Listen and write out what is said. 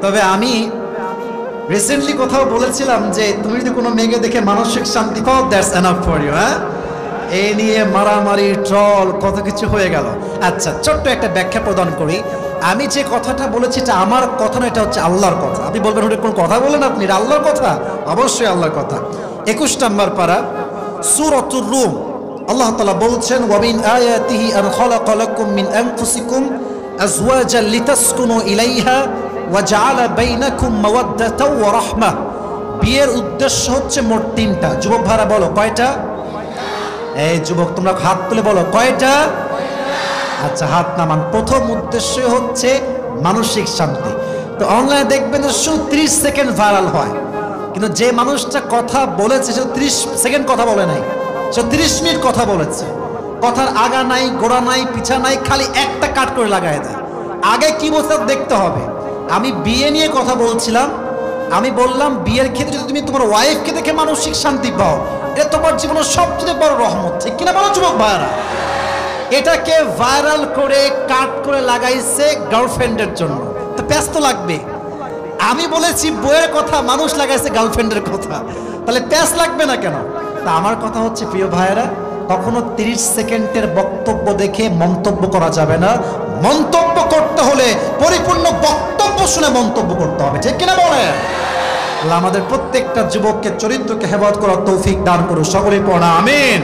তবে আমি রিসেন্টলি কোথাও বলেছিলাম যে তুমি যদি কোনো মেয়েকে দেখে মানসিক শান্তি পাও, দ্যাটস এনাফ ফর ইউ। হ্যাঁ, এই নিয়ে মারামারি, ট্রল, কত কিছু হয়ে গেল। আচ্ছা, ছোট্ট একটা ব্যাখ্যা প্রদান করি। আমি যে কথাটা বলেছি এটা আমার কথা না, এটা হচ্ছে আল্লাহর কথা। আপনি বলবেন ওটা কোন কথা বলেন আপনি, এটা আল্লাহর কথা। অবশ্যই আল্লাহর কথা। 21 নম্বর পারা সূরাতুর রূম, আল্লাহ তাআলা বলছেন ওয়ামিন আয়াতিহি আন খালাকা লাকুম মিন আনফুসিকুম আজওয়াজান লিতাসকুনু ইলাইহা ওয়া জাআলা বাইনাকুম মাওয়াদ্দাতাও ওয়া রাহমাহ। বিয়ের উদ্দেশ্য হচ্ছে মোট 3টা। যুবক ভাইরা বলো কয়টা? এই যুবক তোমরা হাত তুলে বলো কয়টা? আচ্ছা, হাত নামান। প্রথম উদ্দেশ্য হচ্ছে মানসিক শান্তি। তো অনলাইনে দেখবেন যে শুধু 30 সেকেন্ড ভাইরাল হয়, কিন্তু যে মানুষটা কথা বলেছে সে 30 সেকেন্ড কথা বলে নাই, সে 30 মিনিট কথা বলেছে। কথার আগা নাই, গোড়া নাই, পিছা নাই, খালি একটা কাট করে লাগায় দেয়। আগে কি বলতে দেখতে হবে। আমি বিয়ে নিয়ে কথা বলছিলাম, আমি বললাম বিয়ের ক্ষেত্রে যদি তুমি তোমার ওয়াইফকে দেখে মানসিক শান্তি পাও, এটা তোমার জীবনের সবচেয়ে বড় রহমত। ঠিক কিনা বলো যুবক ভাইরা? এটাকে ভাইরাল করে কাট করে লাগাইছে গার্লফ্রেন্ডের জন্য, তো ব্যস্ত লাগবে। আমি বলেছি বইয়ের কথা, মানুষ লাগাইছে গার্লফ্রেন্ডের কথা, তাহলে প্যাস লাগবে না কেন? তা আমার কথা হচ্ছে প্রিয় ভাইয়েরা, কখনো 30 সেকেন্ডের বক্তব্য দেখে মন্তব্য করা যাবে না। মন্তব্য করতে হলে পরিপূর্ণ বক্তব্য শুনে মন্তব্য করতে হবে। ঠিক কিনা বলেন? আল্লাহ আমাদের প্রত্যেকটা যুবককে চরিত্রকে হেফাজত করার তৌফিক দান করুন। সকলেই পড়া আমিন।